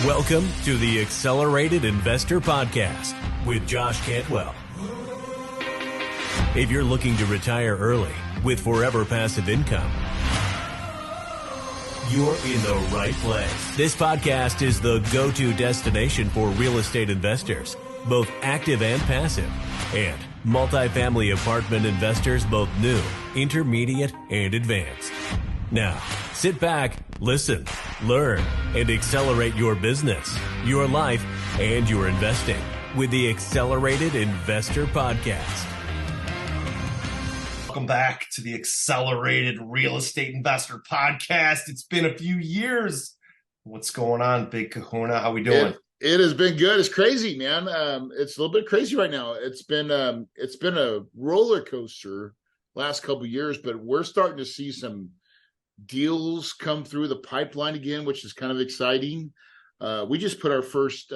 Welcome to the Accelerated Investor Podcast with Josh Cantwell. If you're looking to retire early with forever passive income, you're in the right place. This podcast is the go-to destination for real estate investors, both active and passive, and multifamily apartment investors, both new, intermediate, and advanced. Now, sit back, listen, learn, and accelerate your business, your life, and your investing with the Accelerated Investor Podcast. Welcome back to the Accelerated Real Estate Investor Podcast. It's been a few years. What's going on, Big Kahuna? How we doing? It has been good. It's crazy, man. It's a little bit crazy right now. It's been a roller coaster last couple of years, but we're starting to see some deals come through the pipeline again, which is kind of exciting. We just put our first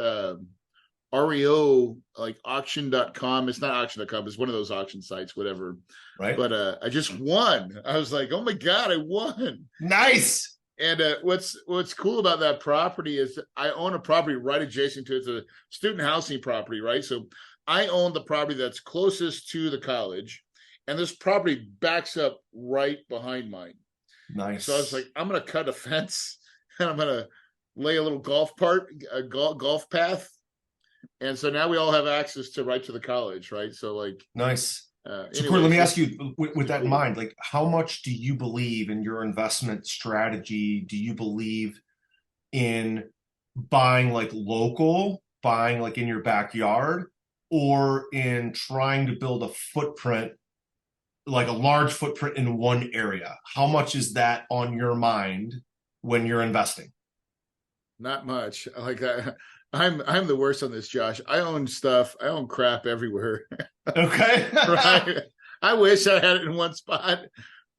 REO, like auction.com. It's not auction.com. It's one of those auction sites, whatever. Right. But I just won. I was like, oh my God, I won. Nice. And what's cool about that property is I own a property right adjacent to it. It's a student housing property, right? So I own the property that's closest to the college, and this property backs up right behind mine. Nice. So I was like, I'm going to cut a fence and I'm going to lay a little golf path. And so now we all have access to right to the college, right? So like, nice. So Corey, let me ask you with that in mind, like how much do you believe in your investment strategy? Do you believe in buying like local, buying like in your backyard, or in trying to build a footprint, like a large footprint in one area? How much is that on your mind when you're investing? Not much. Like I'm the worst on this, Josh. I own crap everywhere. Okay. Right. I wish I had it in one spot,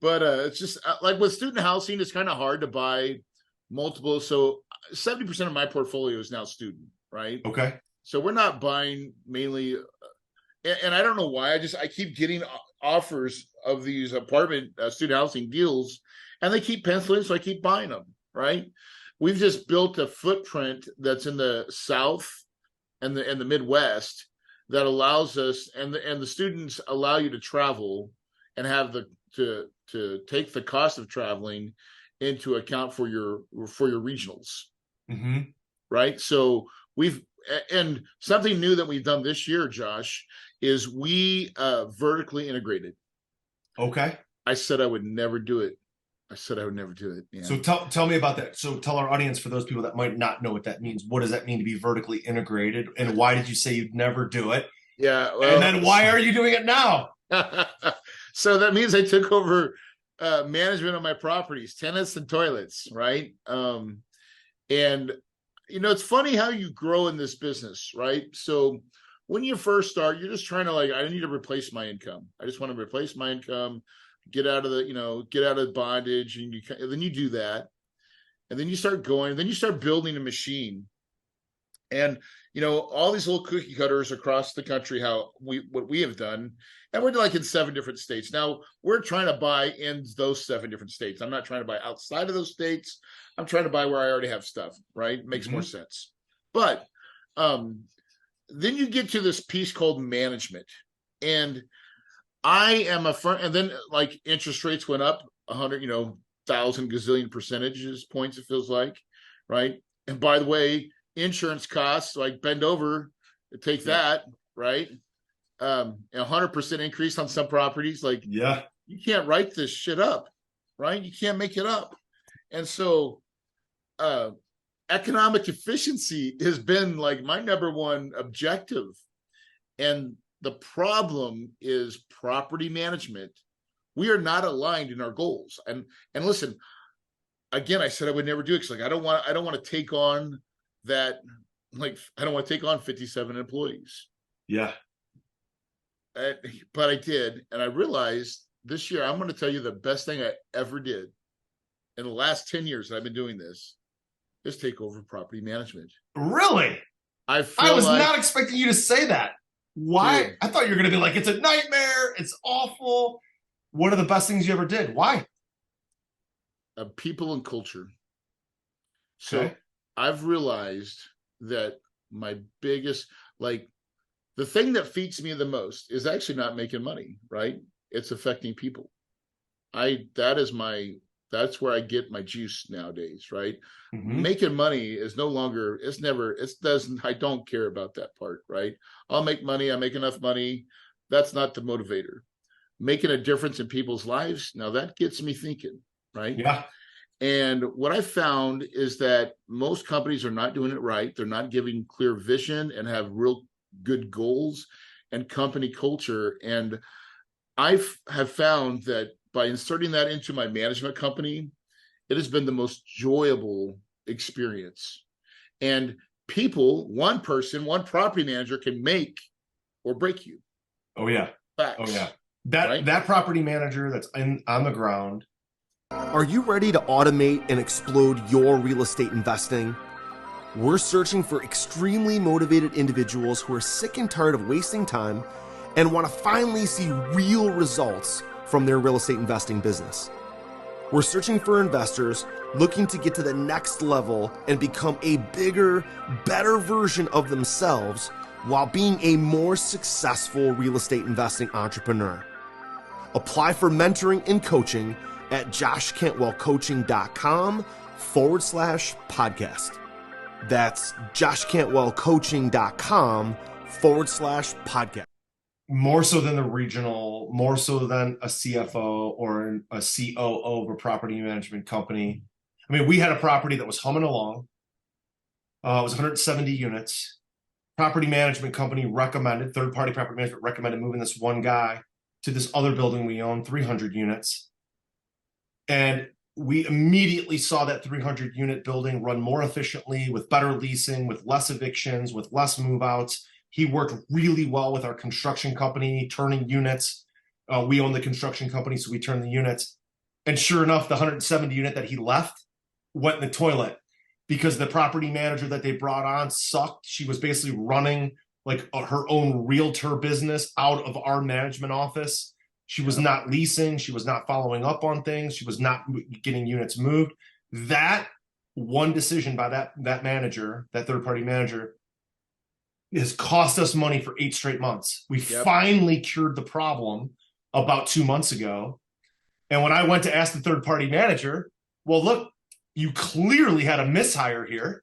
but it's just like with student housing, it's kind of hard to buy multiple. So 70% of my portfolio is now student, right? Okay. So we're not buying mainly, and I don't know why. I keep getting offers of these apartment student housing deals, and they keep penciling, so I keep buying them, right? We've just built a footprint that's in the South and the Midwest that allows us, and the students allow you to travel and have to take the cost of traveling into account for your regionals, right? So and something new that we've done this year, Josh, is we vertically integrated. Okay. I said I would never do it. Yeah. So tell me about that. So tell our audience, for those people that might not know what that means, what does that mean to be vertically integrated? And why did you say you'd never do it? Yeah. Well, and then why are you doing it now? So that means I took over management of my properties, tenants and toilets, right? And it's funny how you grow in this business, right? So when you first start, you're just trying to I need to replace my income. I just want to replace my income, get out of bondage, and then you do that, and then you start going, then you start building a machine, and all these little cookie cutters across the country. What we have done, and we're like in 7 different states now. We're trying to buy in those 7 different states. I'm not trying to buy outside of those states. I'm trying to buy where I already have stuff. Right, it makes more sense. But then you get to this piece called management, and I am and then like interest rates went up 1,000 gazillion percentages points, it feels like, right? And by the way, insurance costs, like bend over, take that, right? 100% increase on some properties. Like, yeah, you can't write this shit up, right? You can't make it up. And so economic efficiency has been like my number one objective. And the problem is property management. We are not aligned in our goals. And listen, again, I said I would never do it because I don't want to take on that. Like, I don't want to take on 57 employees. Yeah. But I did. And I realized this year, I'm going to tell you the best thing I ever did in the last 10 years that I've been doing this is take over property management. Really? I was not expecting you to say that. Why? Dude. I thought you were going to be like, it's a nightmare. It's awful. What are the best things you ever did? Why? People and culture. So, okay. I've realized that my biggest, like, the thing that feeds me the most is actually not making money, right? It's affecting people. That's where I get my juice nowadays, right? Making money is no longer, I don't care about that part, right? I'll make money, I make enough money. That's not the motivator. Making a difference in people's lives, now that gets me thinking, right? Yeah. And what I found is that most companies are not doing it right. They're not giving clear vision and have real good goals and company culture. And I have found that by inserting that into my management company, it has been the most enjoyable experience. And people, one person, one property manager can make or break you. Oh yeah. Facts. Oh yeah. That property manager that's on the ground. Are you ready to automate and explode your real estate investing? We're searching for extremely motivated individuals who are sick and tired of wasting time and want to finally see real results from their real estate investing business. We're searching for investors looking to get to the next level and become a bigger, better version of themselves while being a more successful real estate investing entrepreneur. Apply for mentoring and coaching at joshcantwellcoaching.com/podcast. That's joshcantwellcoaching.com/podcast. More so than the regional, more so than a CFO or a COO of a property management company. I mean, we had a property that was humming along. It was 170 units. Property management company recommended, third-party property management recommended moving this one guy to this other building we own, 300 units. And we immediately saw that 300 unit building run more efficiently, with better leasing, with less evictions, with less move-outs. He worked really well with our construction company, turning units. We own the construction company, so we turn the units. And sure enough, the 170 unit that he left went in the toilet because the property manager that they brought on sucked. She was basically running like her own realtor business out of our management office. She was not leasing. She was not following up on things. She was not getting units moved. That one decision by that manager, that third-party manager, has cost us money for 8 straight months. We finally cured the problem about 2 months ago. And when I went to ask the third-party manager, well, look, you clearly had a mishire here.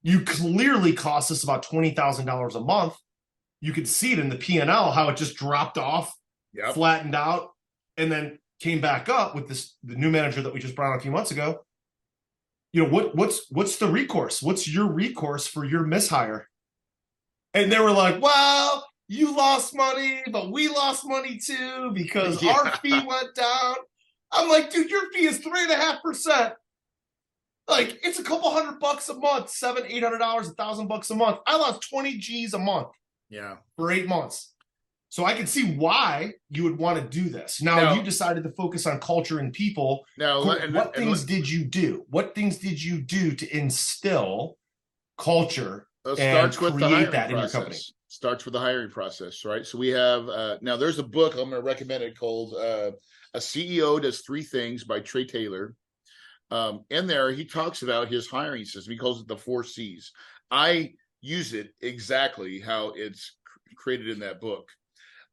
You clearly cost us about $20,000 a month. You could see it in the P&L, how it just dropped off, flattened out, and then came back up with the new manager that we just brought on a few months ago. You know, what's the recourse? What's your recourse for your mishire? And they were like, well, you lost money, but we lost money too because our fee went down. I'm like, dude, your fee is 3.5%. Like, it's a couple $100 a month, $700, $800, $1,000 a month. I lost 20 G's a month. Yeah. For 8 months. So I can see why you would want to do this. Now you decided to focus on culture and people. What things did you do? What things did you do to instill culture and create that in your company? Starts with the hiring process, right? So we have now there's a book I'm going to recommend it called A CEO Does 3 Things by Trey Taylor. In there, he talks about his hiring system. He calls it the 4 C's. I use it exactly how it's created in that book.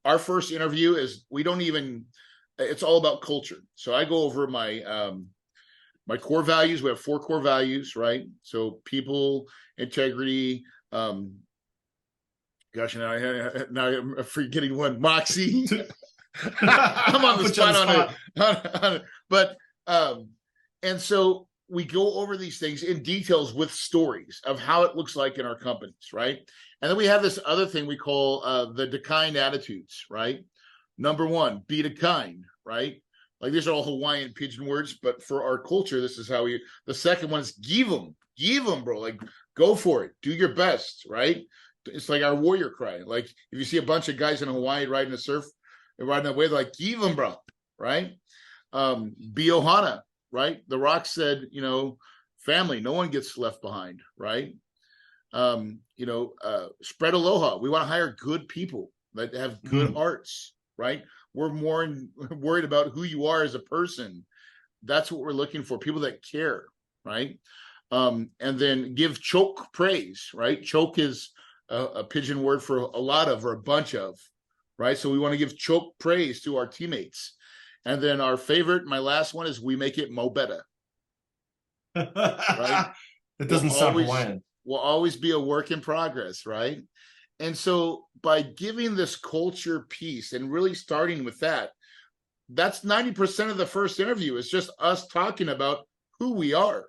Our first interview is it's all about culture. So I go over my my core values. We have 4 core values, right? So people, integrity, now I'm forgetting one, moxie. I'm on the spot on it. But and so we go over these things in details with stories of how it looks like in our companies, right? And then we have this other thing we call the kind attitudes, right? Number 1, be the kind, right? Like, these are all Hawaiian pidgin words, but for our culture, this is how the second one is give them, bro. Like, go for it. Do your best, right? It's like our warrior cry. Like, if you see a bunch of guys in Hawaii riding a wave, like, give them, bro, right? Be Ohana, right? The Rock said, family, no one gets left behind, right? Spread aloha. We want to hire good people that have good hearts, right? We're more worried about who you are as a person. That's what we're looking for. People that care, right? And then give choke praise, right? Choke is a pigeon word for a lot of or a bunch of, right? So we want to give choke praise to our teammates. And then our favorite, my last one, is we make it mo better. Right? It doesn't sound bland. Will always be a work in progress, right? And so by giving this culture piece and really starting with that, that's 90% of the first interview is just us talking about who we are.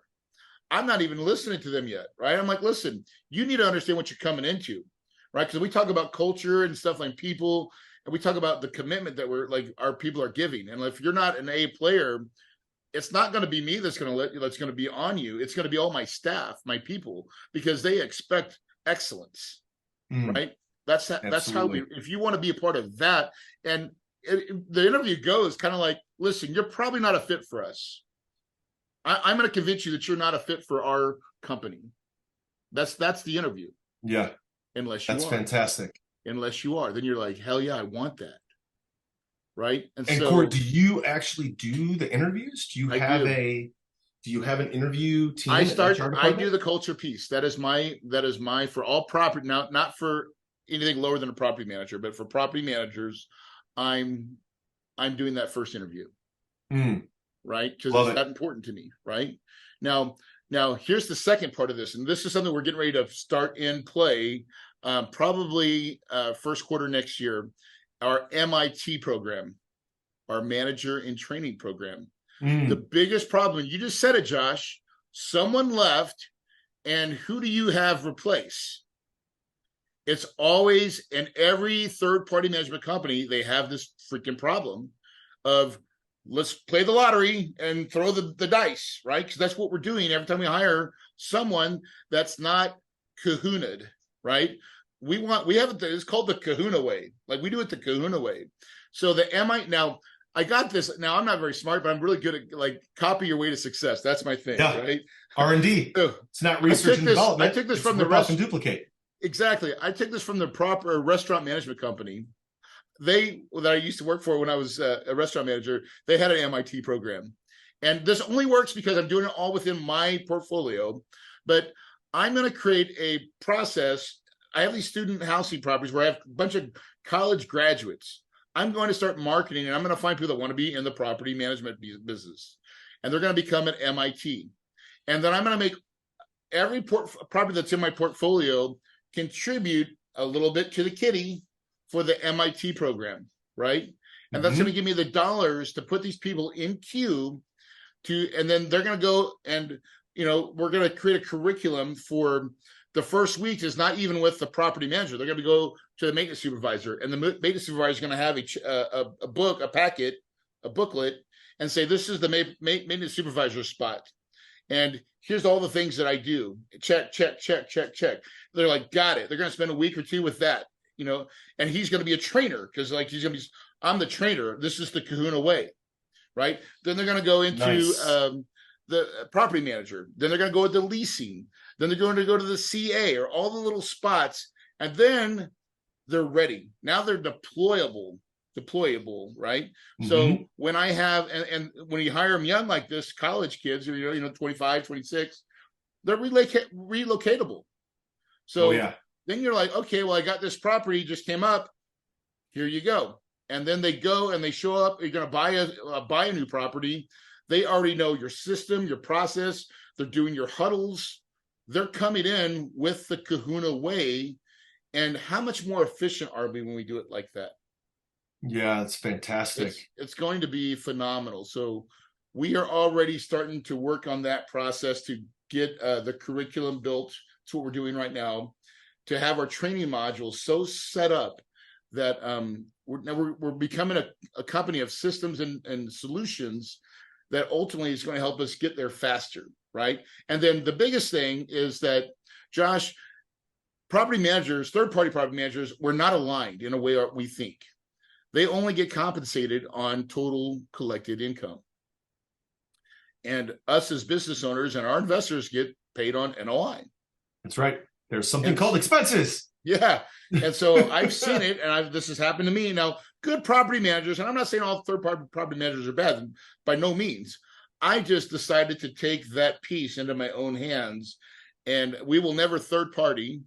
I'm not even listening to them yet, right? I'm like, listen, you need to understand what you're coming into, right? Because we talk about culture and stuff like people, and we talk about the commitment that we're like our people are giving. And if you're not an A player, it's not going to be me that's going to be on you. It's going to be all my staff, my people, because they expect excellence, right? That's how we. If you want to be a part of that, and the interview goes kind of like, listen, you're probably not a fit for us. I'm going to convince you that you're not a fit for our company. That's the interview. Yeah. Unless you That's are. fantastic. Unless you are, then you're like, hell yeah, I want that. Right. And so, Corey, do you actually do the interviews? Do you have an interview team? I do the culture piece. That is my for all property. Now, not for anything lower than a property manager, but for property managers, I'm doing that first interview. Right? Because it's that important to me. Right. Now, here's the second part of this, and this is something we're getting ready to start in play, probably first quarter next year. Our MIT program, our manager in training program. The biggest problem, you just said it, Josh, someone left, and who do you have replace? It's always, in every third-party management company, they have this freaking problem of, let's play the lottery and throw the dice, right? Because that's what we're doing every time we hire someone that's not Kahuna'd, right? It's called the Kahuna way. Like we do it the Kahuna way. So now I got this. Now I'm not very smart, but I'm really good at like copy your way to success. That's my thing, right? R&D. So it's not research and development. I took this from the rest and duplicate. Exactly. I took this from the proper restaurant management company. That I used to work for when I was a restaurant manager. They had an MIT program, and this only works because I'm doing it all within my portfolio. But I'm going to create a process. I have these student housing properties where I have a bunch of college graduates. I'm going to start marketing, and I'm going to find people that want to be in the property management business, and they're going to become at MIT. And then I'm going to make every property that's in my portfolio contribute a little bit to the kitty for the MIT program, right? And that's going to give me the dollars to put these people in queue and then they're going to go and, we're going to create a curriculum for the first week is not even with the property manager. They're going to go to the maintenance supervisor, and the maintenance supervisor is going to have a book, a packet, a booklet, and say, this is the maintenance supervisor spot. And here's all the things that I do. Check, check, check, check, check. They're like, got it. They're going to spend a week or two with that, and he's going to be a trainer because he's going to be, I'm the trainer. This is the Kahuna way, right? Then they're going to go into the property manager. Then they're going to go with the leasing. Then they're going to go to the CA or all the little spots. And then they're ready. Now they're deployable, right? So when I have, and when you hire them young like this, college kids, 25, 26, they're relocatable. So then you're like, okay, well, I got this property just came up. Here you go. And then they go and they show up. You're going to buy a new property. They already know your system, your process. They're doing your huddles. They're coming in with the Kahuna way. And how much more efficient are we when we do it like that? Yeah, it's fantastic. It's going to be phenomenal. So we are already starting to work on that process to get the curriculum built. That's what we're doing right now, to have our training modules so set up that we're becoming a company of systems and solutions that ultimately is going to help us get there faster, right? And then the biggest thing is that, Josh, property managers, third-party property managers, we're not aligned in a way we think. They only get compensated on total collected income. And us as business owners and our investors get paid on NOI. That's right. There's something called expenses. Yeah. And so I've seen it, and this has happened to me. Now, good property managers, and I'm not saying all third-party property managers are bad, by no means. I just decided to take that piece into my own hands, and we will never third party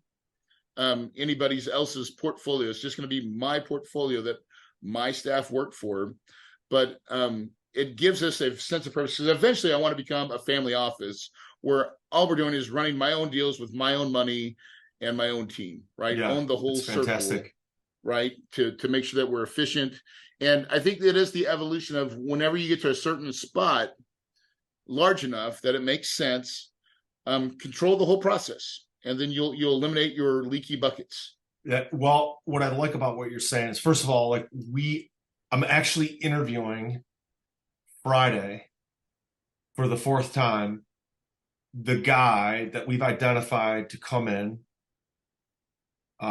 anybody's else's portfolio. It's just going to be my portfolio that my staff work for. But it gives us a sense of purpose, because eventually I want to become a family office where all we're doing is running my own deals with my own money and my own team, right? Yeah, Own the whole circle, fantastic. right? To make sure that we're efficient. And I think that is the evolution of whenever you get to a certain spot large enough that it makes sense, control the whole process, and then you'll eliminate your leaky buckets. Yeah. Well, what I like about what you're saying is, first of all, like I'm actually interviewing Friday for the 4th time the guy that we've identified to come in.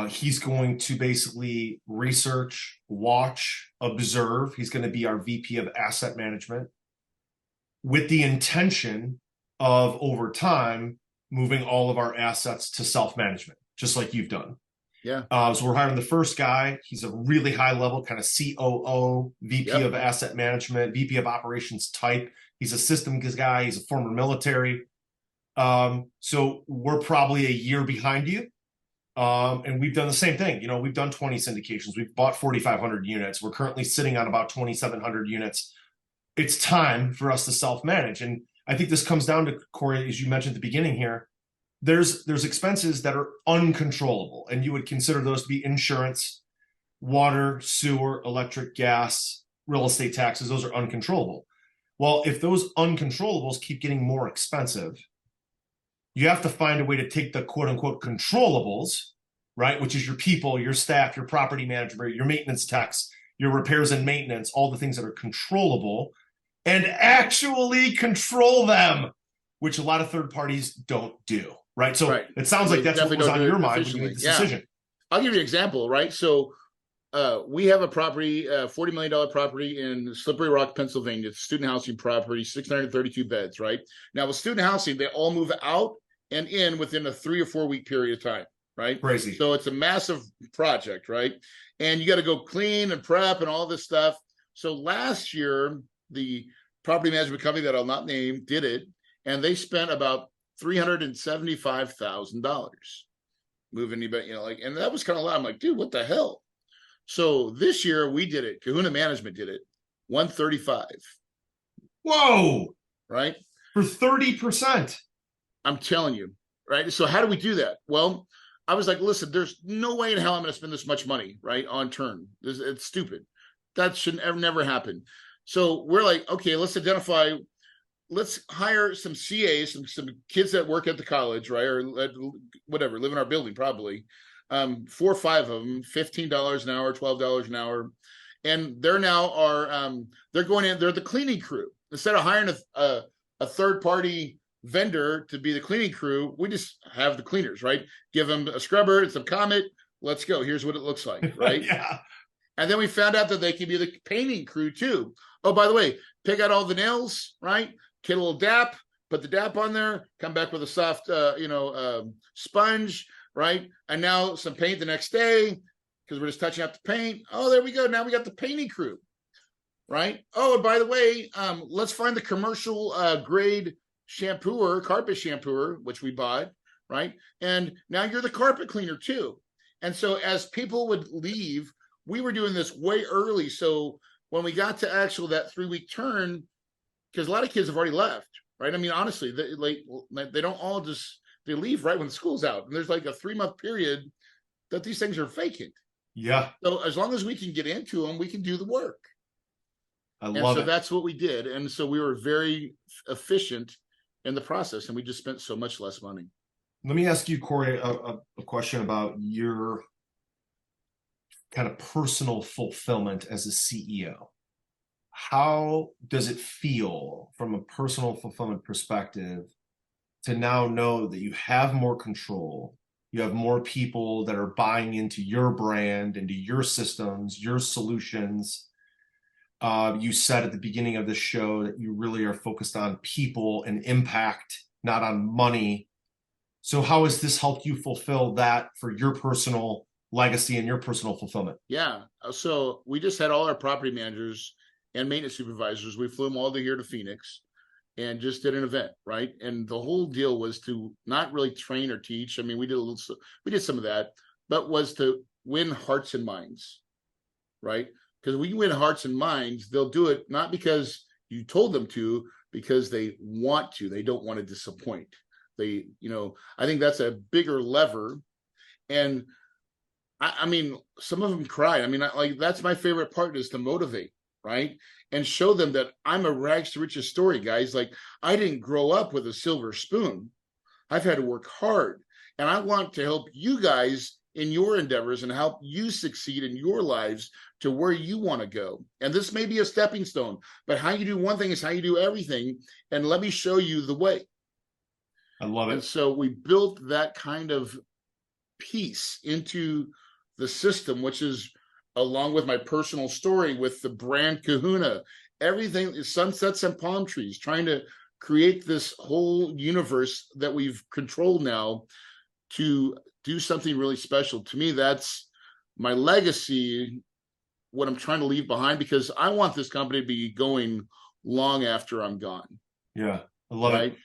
He's going to basically research, watch, observe. He's going to be our VP of asset management, with the intention of, over time, moving all of our assets to self-management, just like you've done. Yeah. So we're hiring the first guy. He's a really high level kind of COO, VP of asset management, VP of operations type. He's a systems guy. He's a former military. So we're probably a year behind you. And we've done the same thing. You know, we've done 20 syndications. We've bought 4,500 units. We're currently sitting on about 2,700 units. It's time for us to self-manage. And I think this comes down to, Corey, as you mentioned at the beginning here, there's expenses that are uncontrollable, and you would consider those to be insurance, water, sewer, electric, gas, real estate taxes. Those are uncontrollable. Well, if those uncontrollables keep getting more expensive, you have to find a way to take the quote unquote controllables, right? Which is your people, your staff, your property management, your maintenance techs, your repairs and maintenance, all the things that are controllable, and actually control them, which a lot of third parties don't do, right? So it sounds like that's what was on your mind when you made this decision. I'll give you an example, right? So we have a property, $40 million property in Slippery Rock, Pennsylvania. It's a student housing property, 632 beds, right? Now with student housing, they all move out and in within a 3 or 4 week period of time, right? Crazy. So it's a massive project, right? And you got to go clean and prep and all this stuff. So last year, the property management company that I'll not name did it, and they spent about $375,000 moving, and that was kind of loud. I'm like, dude, what the hell? So this year we did it. Kahuna Management did it, 135. Whoa! Right? For 30%. I'm telling you, right? So how do we do that? Well, I was like, listen, there's no way in hell I'm going to spend this much money, right, on turn. It's stupid. That should never happen. So we're like, okay, let's hire some CAs, some kids that work at the college, right, or whatever, live in our building probably, 4 or 5 of them, $15 an hour, $12 an hour, and they're going in. They're the cleaning crew. Instead of hiring a third party vendor to be the cleaning crew, we just have the cleaners, right? Give them a scrubber and some Comet. Let's go. Here's what it looks like, right? Yeah. And then we found out that they can be the painting crew too. Oh, by the way, pick out all the nails, right? Get a little DAP, put the DAP on there, come back with a soft, sponge, right? And now some paint the next day because we're just touching up the paint. Oh, there we go. Now we got the painting crew, right? Oh, and by the way, let's find the commercial grade shampooer, carpet shampooer, which we bought, right? And now you're the carpet cleaner too. And so as people would leave, we were doing this way early. So when we got to that 3-week turn, because a lot of kids have already left, right? I mean, honestly, they don't all they leave right when school's out. And there's like a 3-month period that these things are vacant. Yeah. So as long as we can get into them, we can do the work. I love it. That's what we did. And so we were very efficient in the process, and we just spent so much less money. Let me ask you, Corey, a question about your kind of personal fulfillment as a CEO. How does it feel from a personal fulfillment perspective to now know that you have more control, you have more people that are buying into your brand, into your systems, your solutions? You said at the beginning of the show that you really are focused on people and impact, not on money. So how has this helped you fulfill that for your personal legacy and your personal fulfillment? Yeah. So we just had all our property managers and maintenance supervisors. We flew them all here to Phoenix, and just did an event, right? And the whole deal was to not really train or teach. I mean, we did some of that, but was to win hearts and minds, right? Because when you win hearts and minds, they'll do it not because you told them to, because they want to. They don't want to disappoint. They, I think that's a bigger lever. And I mean, some of them cry. I mean, that's my favorite part, is to motivate, right? And show them that I'm a rags to riches story, guys. Like, I didn't grow up with a silver spoon. I've had to work hard. And I want to help you guys in your endeavors and help you succeed in your lives to where you want to go. And this may be a stepping stone, but how you do one thing is how you do everything. And let me show you the way. I love it. And so we built that kind of piece into the system, which is, along with my personal story with the brand Kahuna, everything is sunsets and palm trees, trying to create this whole universe that we've controlled now to do something really special. To me, that's my legacy, what I'm trying to leave behind, because I want this company to be going long after I'm gone. Yeah, I love it.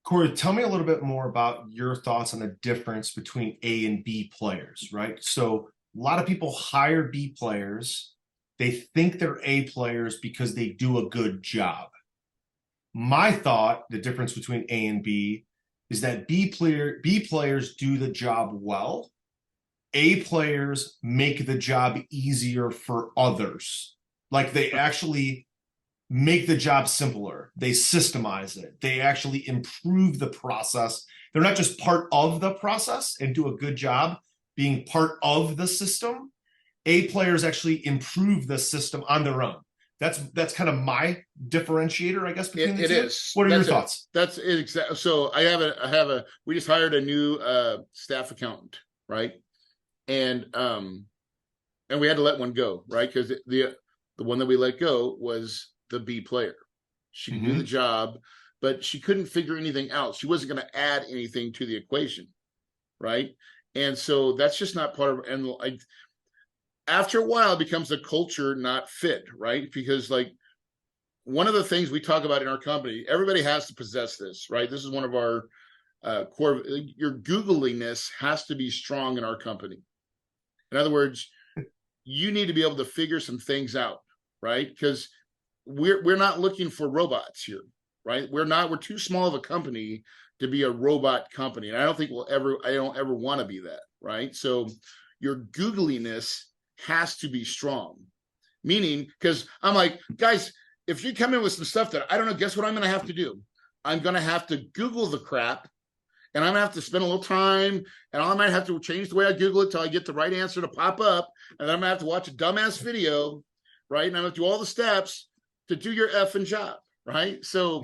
Corey, tell me a little bit more about your thoughts on the difference between A and B players, right? So a lot of people hire B players. They think they're A players because they do a good job. My thought, the difference between A and B, is that B players do the job well. A players make the job easier for others. Like, they actually make the job simpler. They systemize it. They actually improve the process. They're not just part of the process and do a good job being part of the system. A players actually improve the system on their own. That's kind of my differentiator, I guess, between the two. It is. What are your thoughts? That's it. Exactly. So we just hired a new staff accountant, right? And we had to let one go, right? Because the one that we let go was the B player. She could do the job, but she couldn't figure anything out. She wasn't going to add anything to the equation, right? And so that's just not part of, and like, after a while it becomes a culture not fit, right? Because like, one of the things we talk about in our company, everybody has to possess this, right? This is one of our core, your Googliness has to be strong in our company. In other words, you need to be able to figure some things out, right? Because we're not looking for robots here, right? We're too small of a company to be a robot company. And I don't think I don't ever want to be that, right? So your Googliness has to be strong. Meaning, because I'm like, guys, if you come in with some stuff that I don't know, guess what I'm going to have to do? I'm going to have to Google the crap, and I'm going to have to spend a little time, and I might have to change the way I Google it till I get the right answer to pop up, and then I'm going to have to watch a dumbass video, right? And I'm going to do all the steps to do your effing job, right? So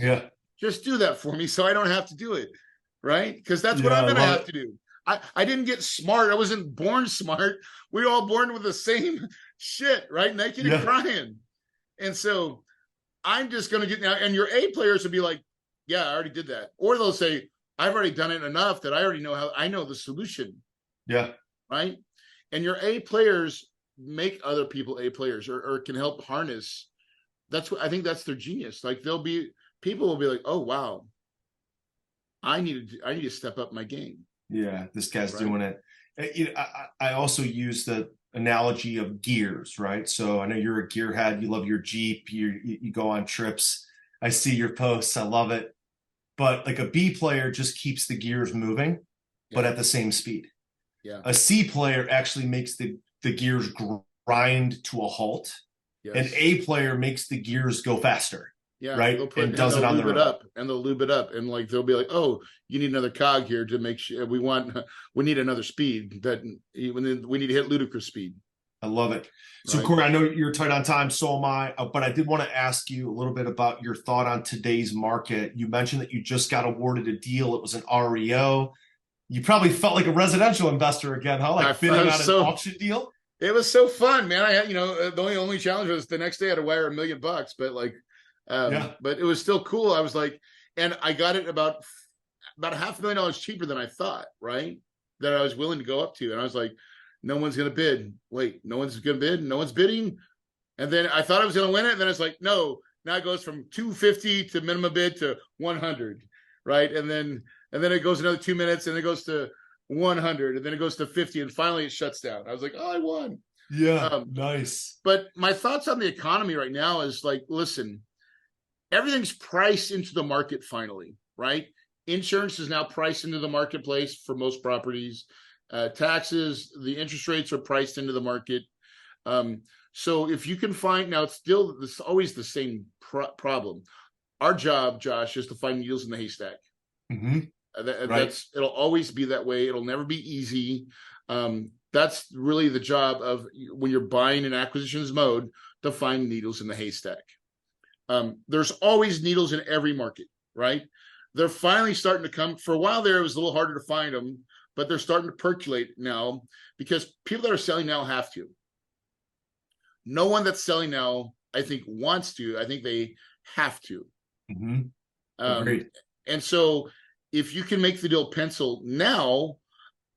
just do that for me so I don't have to do it, right? Because that's what I'm going to have to do. I didn't get smart. I wasn't born smart. We were all born with the same shit, right? Naked and crying. And so I'm just going to get now. And your A players will be like, yeah, I already did that. Or they'll say, I've already done it enough that I already know I know the solution. Yeah. Right. And your A players make other people A players or can help harness. That's what I think, that's their genius. Like, people will be like, oh, wow, I need to step up my game. Yeah, this guy's doing it. I also use the analogy of gears, right? So I know you're a gearhead. You love your Jeep. You go on trips. I see your posts. I love it. But like, a B player just keeps the gears moving, but at the same speed. Yeah. A C player actually makes the gears grind to a halt. Yes. An A player makes the gears go faster. Yeah, right. And does it on the road. And they'll lube it up, and like, they'll be like, "Oh, you need another cog here to make sure we need another speed that we need to hit ludicrous speed." I love it. So, Corey, I know you're tight on time, so am I. But I did want to ask you a little bit about your thought on today's market. You mentioned that you just got awarded a deal. It was an REO. You probably felt like a residential investor again, huh? Like bidding on an auction deal. It was so fun, man. I had, the only challenge was the next day I had to wire $1 million, but like. But it was still cool. I was like, and I got it about $500,000 cheaper than I thought, right? That I was willing to go up to. And I was like, no one's going to bid. Wait, no one's going to bid? No one's bidding? And then I thought I was going to win it. And then it's like, no, Now it goes from 250 to minimum bid to 100, right? And then it goes another 2 minutes, and it goes to 100, and then it goes to 50, and finally it shuts down. I was like, oh, I won. Yeah, nice. But my thoughts on the economy right now is like, listen, everything's priced into the market finally, right? Insurance is now priced into the marketplace for most properties. Taxes, the interest rates are priced into the market. So if you can find, now it's still always the same problem. Our job, Josh, is to find needles in the haystack. Mm-hmm. It'll always be that way. It'll never be easy. That's really the job of when you're buying in acquisitions mode, to find needles in the haystack. There's always needles in every market, right? They're finally starting to come. For a while there, it was a little harder to find them, but they're starting to percolate now because people that are selling now have to. No one that's selling now, I think, wants to. I think they have to. Mm-hmm. And so if you can make the deal pencil now,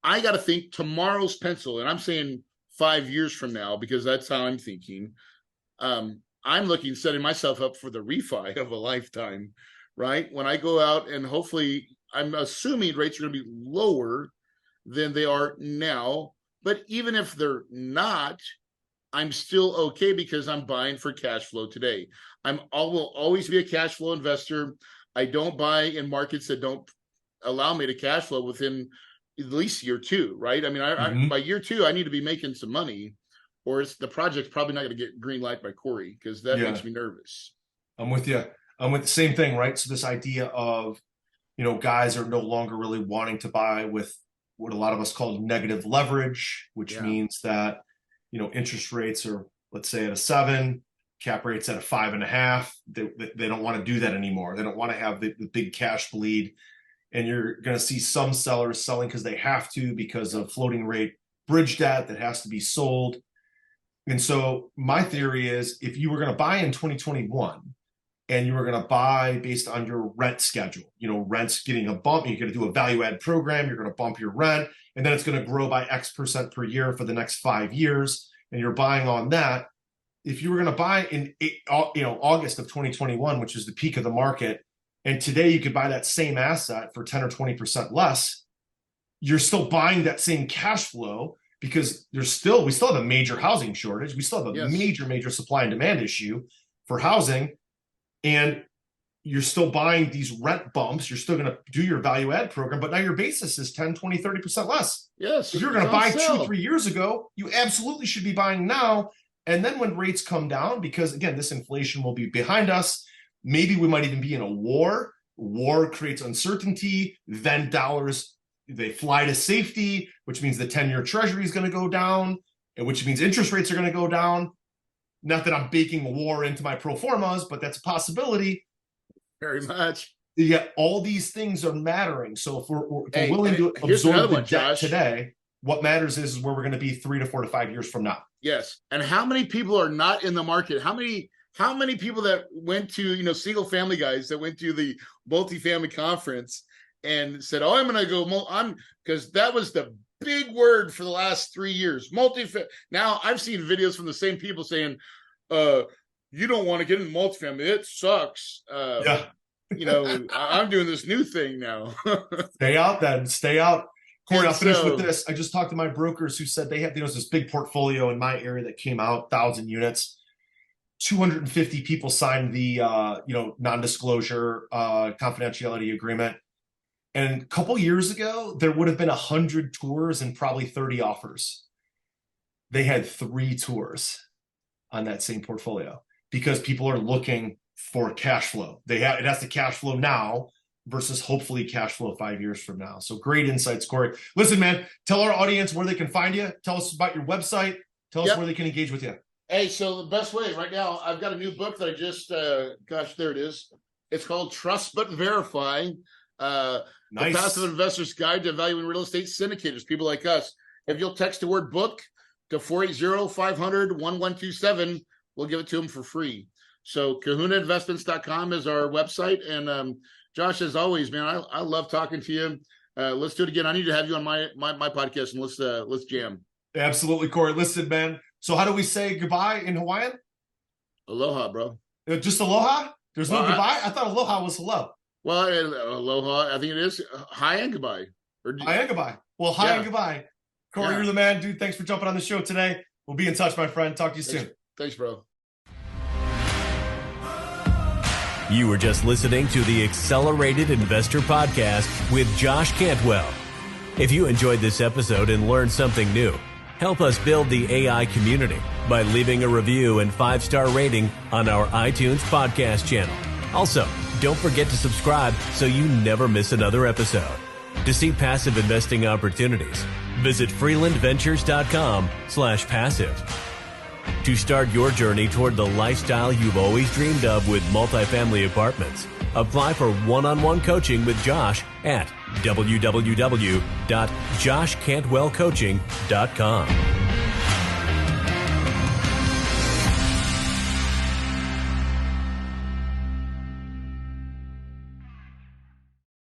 I got to think tomorrow's pencil. And I'm saying 5 years from now, because that's how I'm thinking. I'm looking, setting myself up for the refi of a lifetime, right? When I go out, and hopefully I'm assuming rates are going to be lower than they are now. But even if they're not, I'm still okay because I'm buying for cash flow today. I will always be a cash flow investor. I don't buy in markets that don't allow me to cash flow within at least year two, right? I mean, I by year two, I need to be making some money, or the project's probably not going to get green light by Corey, because that makes me nervous. I'm with you. I'm with the same thing, right? So this idea of, guys are no longer really wanting to buy with what a lot of us call negative leverage, which means that, interest rates are, let's say, at a 7, cap rates at a 5.5. They don't want to do that anymore. They don't want to have the big cash bleed. And you're going to see some sellers selling because they have to, because of floating rate bridge debt that has to be sold. And so my theory is, if you were going to buy in 2021 and you were going to buy based on your rent schedule, rent's getting a bump, you're going to do a value add program, you're going to bump your rent, and then it's going to grow by X% per year for the next 5 years, and you're buying on that. If you were going to buy in August of 2021, which is the peak of the market, and today you could buy that same asset for 10 or 20% less, you're still buying that same cash flow, because we still have a major housing shortage. We still have a major supply and demand issue for housing. And you're still buying these rent bumps. You're still going to do your value add program, but now your basis is 10, 20, 30% less. Yes. If you're going to buy 2-3 years ago, you absolutely should be buying now. And then when rates come down, because again, this inflation will be behind us, maybe we might even be in a war. War creates uncertainty. Then dollars, they fly to safety, which means the 10-year treasury is going to go down, and which means interest rates are going to go down. Not that I'm baking war into my pro formas, but that's a possibility. Very much. Yeah, all these things are mattering. So if we're willing to absorb the debt today, what matters is where we're going to be 3 to 4 to 5 years from now. Yes. And how many people are not in the market? How many people that went to, single family guys that went to the multifamily conference and said, oh, I'm going to go, because that was the big word for the last 3 years. Now I've seen videos from the same people saying, you don't want to get into multifamily. It sucks. I'm doing this new thing now. Stay out then. Stay out. Corey, I'll finish with this. I just talked to my brokers who said they have, this big portfolio in my area that came out, 1,000 units. 250 people signed the, non-disclosure confidentiality agreement. And a couple years ago, there would have been 100 tours and probably 30 offers. They had 3 tours on that same portfolio because people are looking for cash flow. It has to cash flow now versus hopefully cash flow 5 years from now. So great insights, Corey. Listen, man, tell our audience where they can find you. Tell us about your website. Tell us where they can engage with you. Hey, so the best way right now, I've got a new book that I just, there it is. It's called Trust But Verify. Nice. The Passive Investor's Guide to Evaluating Real Estate Syndicators, people like us. If you'll text the word book to 480-500-1127, we'll give it to them for free. So KahunaInvestments.com is our website. And Josh, as always, man, I love talking to you. Let's do it again. I need to have you on my podcast, and let's jam. Absolutely, Corey. Listen, man. So how do we say goodbye in Hawaiian? Aloha, bro. Just aloha? There's no goodbye? I thought aloha was hello. Well, aloha, I think it is. Hi and goodbye. Hi and goodbye. Well, hi and goodbye. Corey, you're the man, dude. Thanks for jumping on the show today. We'll be in touch, my friend. Talk to you soon. Thanks, bro. You were just listening to the Accelerated Investor Podcast with Josh Cantwell. If you enjoyed this episode and learned something new, help us build the AI community by leaving a review and 5-star rating on our iTunes podcast channel. Also, don't forget to subscribe so you never miss another episode. To see passive investing opportunities, visit freelandventures.com/passive. To start your journey toward the lifestyle you've always dreamed of with multifamily apartments, apply for one-on-one coaching with Josh at www.joshcantwellcoaching.com.